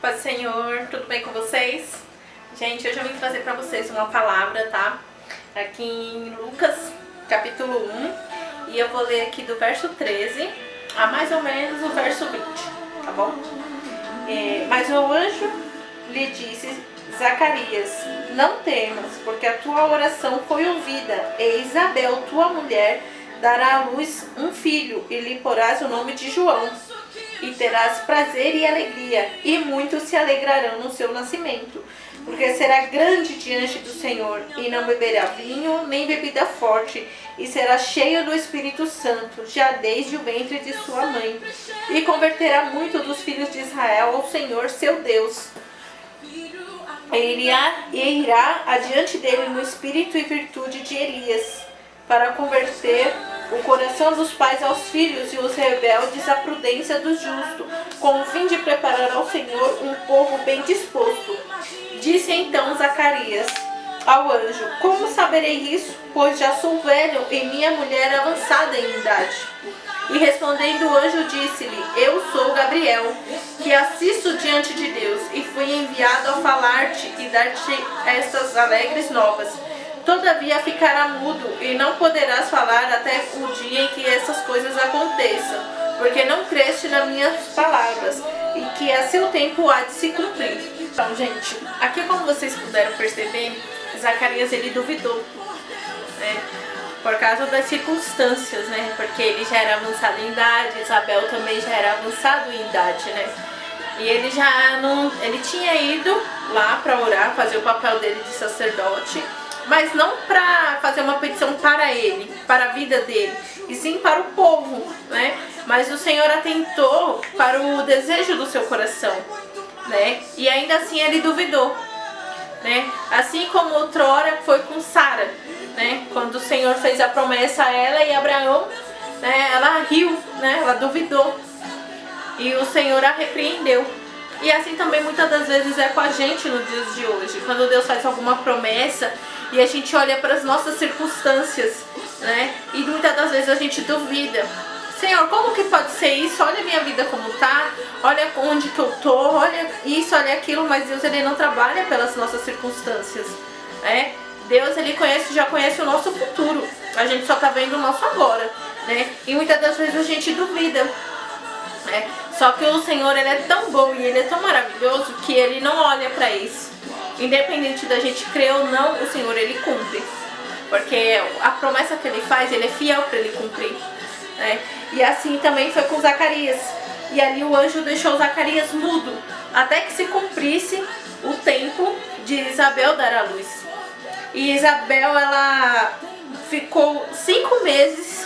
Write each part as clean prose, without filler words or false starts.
Paz do Senhor, tudo bem com vocês? Gente, hoje eu vim trazer para vocês uma palavra, tá? Aqui em Lucas, capítulo 1, e eu vou ler aqui do verso 13 a mais ou menos o verso 20, tá bom? Mas o anjo lhe disse: Zacarias, não temas, porque a tua oração foi ouvida, e Isabel, tua mulher, dará à luz um filho, e lhe porás o nome de João. E terás prazer e alegria, e muitos se alegrarão no seu nascimento, porque será grande diante do Senhor, e não beberá vinho, nem bebida forte, e será cheio do Espírito Santo, já desde o ventre de sua mãe, e converterá muito dos filhos de Israel ao Senhor seu Deus. E irá adiante dele no espírito e virtude de Elias, para converter o coração dos pais aos filhos e os rebeldes à prudência do justo, com o fim de preparar ao Senhor um povo bem disposto. Disse então Zacarias ao anjo: Como saberei isso? Pois já sou velho e minha mulher avançada em idade. E respondendo o anjo disse-lhe: Eu sou Gabriel, que assisto diante de Deus, e fui enviado a falar-te e dar-te estas alegres novas. Todavia ficará mudo e não poderás falar até o dia em que essas coisas aconteçam, porque não creste nas minhas palavras, e que a seu tempo há de se cumprir. Então, gente, aqui como vocês puderam perceber, Zacarias ele duvidou, né? Por causa das circunstâncias, né? Porque ele já era avançado em idade, Isabel também já era avançado em idade, né? E ele já não, ele tinha ido lá para orar, fazer o papel dele de sacerdote, mas não para fazer uma petição para ele, para a vida dele, e sim para o povo, né? Mas o Senhor atentou para o desejo do seu coração, né? E ainda assim ele duvidou, né? Assim como outrora foi com Sara, né? Quando o Senhor fez a promessa a ela e a Abraão, né? Ela riu, né? Ela duvidou e o Senhor a repreendeu. E assim também muitas das vezes é com a gente nos dias de hoje, quando Deus faz alguma promessa e a gente olha para as nossas circunstâncias, né? E muitas das vezes a gente duvida. Senhor, como que pode ser isso? Olha a minha vida como tá, olha onde que eu tô, olha isso, olha aquilo, mas Deus ele não trabalha pelas nossas circunstâncias, né? Deus ele já conhece o nosso futuro, a gente só tá vendo o nosso agora, né? E muitas das vezes a gente duvida, né? Só que o Senhor ele é tão bom e ele é tão maravilhoso que ele não olha para isso. Independente da gente crer ou não, o Senhor ele cumpre, porque a promessa que ele faz, ele é fiel para ele cumprir, né? E assim também foi com Zacarias. E ali o anjo deixou Zacarias mudo, até que se cumprisse o tempo de Isabel dar à luz. E Isabel, ela ficou 5 meses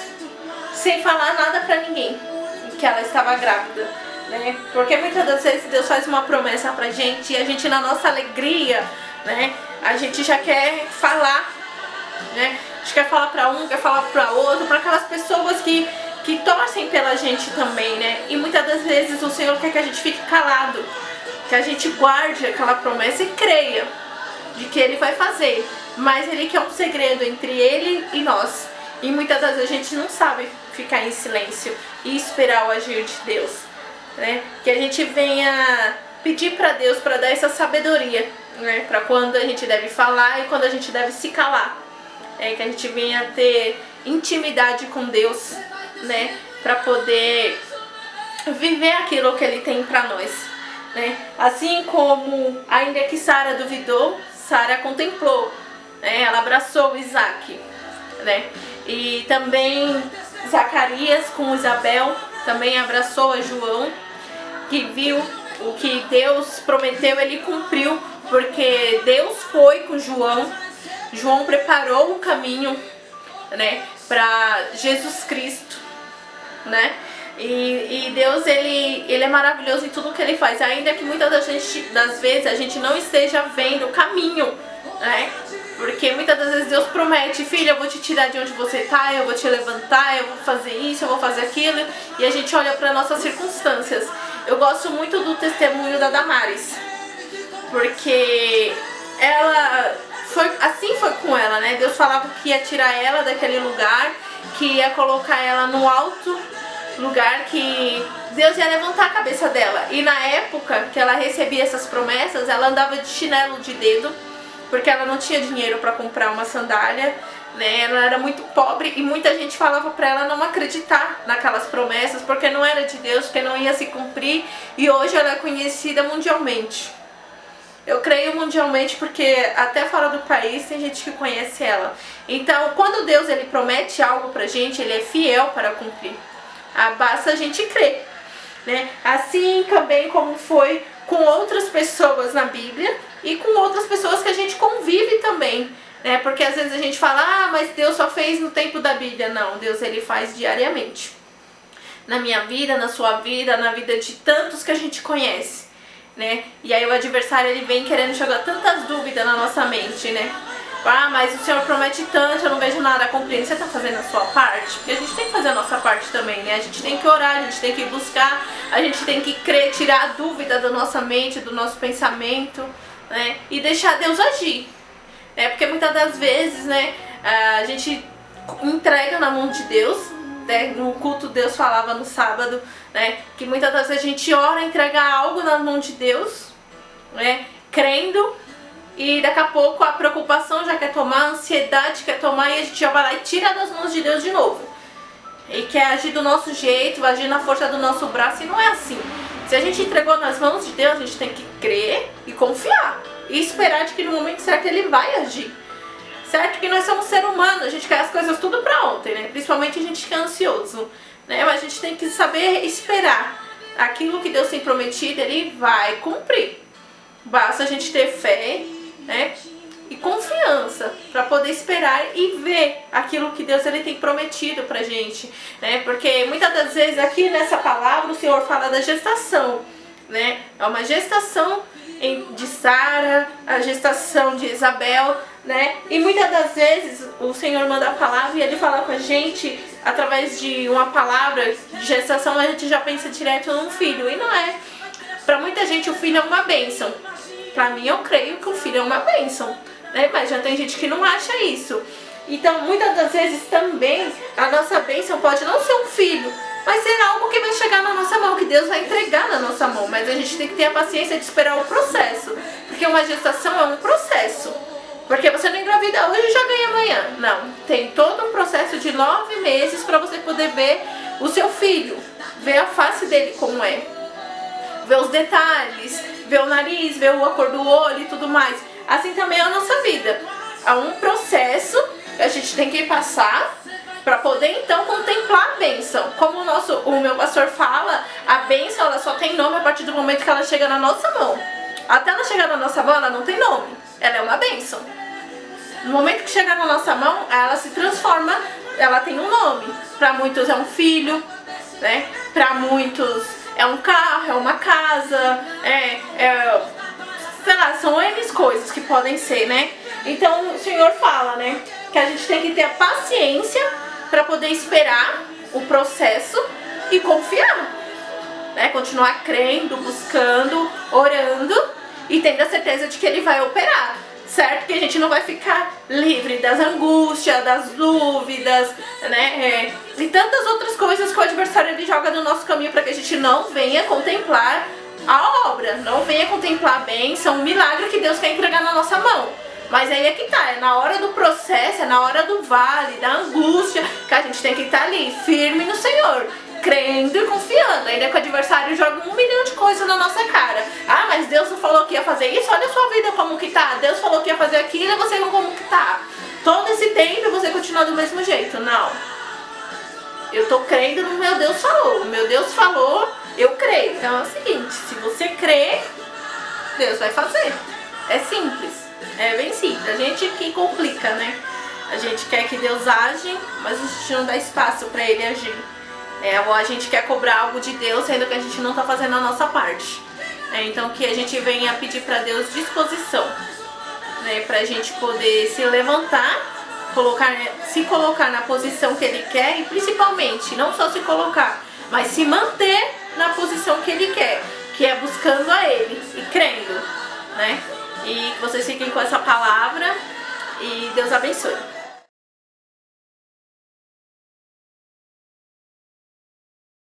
sem falar nada para ninguém, que ela estava grávida, né? Porque muitas das vezes Deus faz uma promessa pra gente e a gente na nossa alegria, né? A gente já quer falar, né? A gente quer falar pra um, quer falar pra outro, pra aquelas pessoas que torcem pela gente também, né? E muitas das vezes o Senhor quer que a gente fique calado, que a gente guarde aquela promessa e creia de que Ele vai fazer, mas Ele quer um segredo entre Ele e nós. E muitas das vezes a gente não sabe ficar em silêncio e esperar o agir de Deus, né? Que a gente venha pedir para Deus para dar essa sabedoria, né? Para quando a gente deve falar e quando a gente deve se calar, que a gente venha ter intimidade com Deus, né? Para poder viver aquilo que Ele tem para nós, né? Assim como ainda que Sara duvidou, Sara contemplou, né? Ela abraçou Isaac, né? E também Zacarias com Isabel também abraçou a João, que viu o que Deus prometeu, ele cumpriu, porque Deus foi com João. João preparou um caminho, né, para Jesus Cristo, né? E Deus ele é maravilhoso em tudo que ele faz, ainda que muitas das vezes a gente não esteja vendo o caminho, né? Porque muitas das vezes Deus promete: filha, eu vou te tirar de onde você está, eu vou te levantar, eu vou fazer isso, eu vou fazer aquilo. E a gente olha para nossas circunstâncias. Eu gosto muito do testemunho da Damares, porque ela foi com ela, né? Deus falava que ia tirar ela daquele lugar, que ia colocar ela no alto lugar que Deus ia levantar a cabeça dela. E na época que ela recebia essas promessas, ela andava de chinelo de dedo, porque ela não tinha dinheiro para comprar uma sandália, né? Ela era muito pobre e muita gente falava para ela não acreditar naquelas promessas, porque não era de Deus, porque não ia se cumprir. E hoje ela é conhecida mundialmente. Eu creio mundialmente porque até fora do país tem gente que conhece ela. Então, quando Deus ele promete algo pra gente, ele é fiel para cumprir. Basta a gente crer, né? Assim também como foi com outras pessoas na Bíblia e com outras pessoas que a gente convive também, né? Porque às vezes a gente fala, mas Deus só fez no tempo da Bíblia. Não, Deus ele faz diariamente. Na minha vida, na sua vida, na vida de tantos que a gente conhece, né? E aí o adversário ele vem querendo jogar tantas dúvidas na nossa mente, né? Mas o Senhor promete tanto, eu não vejo nada cumprindo. Você está fazendo a sua parte? Porque a gente tem que fazer a nossa parte também, né? A gente tem que orar, a gente tem que buscar, a gente tem que crer, tirar a dúvida da nossa mente, do nosso pensamento, né? E deixar Deus agir, né? Porque muitas das vezes, né, a gente entrega na mão de Deus, né? No culto Deus falava no sábado, né, que muitas das vezes a gente ora, entrega algo na mão de Deus, né, crendo, e daqui a pouco a preocupação já quer tomar, a ansiedade quer tomar, e a gente já vai lá e tira das mãos de Deus de novo. E quer agir do nosso jeito, vai agir na força do nosso braço, e não é assim. Se a gente entregou nas mãos de Deus, a gente tem que crer e confiar. E esperar de que no momento certo Ele vai agir. Certo que nós somos seres humanos, a gente quer as coisas tudo pra ontem, né? Principalmente a gente que é ansioso, né? Mas a gente tem que saber esperar. Aquilo que Deus tem prometido, Ele vai cumprir. Basta a gente ter fé, né? E confiança para poder esperar e ver aquilo que Deus ele tem prometido pra gente, né? Porque muitas das vezes aqui nessa palavra o Senhor fala da gestação, né? É uma gestação de Sara, a gestação de Isabel, né? E muitas das vezes o Senhor manda a palavra e Ele fala com a gente através de uma palavra de gestação, a gente já pensa direto num filho, e não é. Para muita gente o filho é uma bênção. Para mim eu creio que o filho é uma bênção, né? Mas já tem gente que não acha isso. Então muitas das vezes também a nossa bênção pode não ser um filho, mas ser algo que vai chegar na nossa mão, que Deus vai entregar na nossa mão. Mas a gente tem que ter a paciência de esperar o processo, porque uma gestação é um processo. Porque você não engravida hoje e já ganha amanhã. Não, tem todo um processo de 9 meses para você poder ver o seu filho, ver a face dele como é, ver os detalhes, ver o nariz, ver a cor do olho e tudo mais. Assim também é a nossa vida. Há um processo que a gente tem que passar para poder então contemplar a bênção. Como o meu pastor fala, a bênção ela só tem nome a partir do momento que ela chega na nossa mão. Até ela chegar na nossa mão, ela não tem nome. Ela é uma bênção. No momento que chegar na nossa mão, ela se transforma, ela tem um nome. Para muitos é um filho, né? Para muitos é um carro, é uma casa, sei lá, são N coisas que podem ser, né? Então o Senhor fala, né, que a gente tem que ter a paciência para poder esperar o processo e confiar, né? Continuar crendo, buscando, orando e tendo a certeza de que Ele vai operar. Certo? Que a gente não vai ficar livre das angústias, das dúvidas, né? E tantas outras coisas que o adversário ele joga no nosso caminho para que a gente não venha contemplar a obra, não venha contemplar a bênção, o milagre que Deus quer entregar na nossa mão. Mas aí é que tá, é na hora do processo, é na hora do vale, da angústia, que a gente tem que estar ali, firme no Senhor, crendo e confiando. Ainda que o adversário joga 1 milhão de coisas na nossa cara. Mas Deus não falou que ia fazer isso? Olha a sua vida como que tá. Deus falou que ia fazer aquilo e você como que tá. Todo esse tempo você continua do mesmo jeito. Não. Eu tô crendo no meu Deus falou. O meu Deus falou, eu creio. Então é o seguinte, se você crê, Deus vai fazer. É simples. É bem simples. A gente que complica, né? A gente quer que Deus age, mas a gente não dá espaço para Ele agir. Ou a gente quer cobrar algo de Deus, sendo que a gente não está fazendo a nossa parte. Então que a gente venha pedir para Deus disposição, né, para a gente poder se levantar, se colocar na posição que Ele quer e principalmente, não só se colocar, mas se manter na posição que Ele quer, que é buscando a Ele e crendo, né? E que vocês fiquem com essa palavra e Deus abençoe.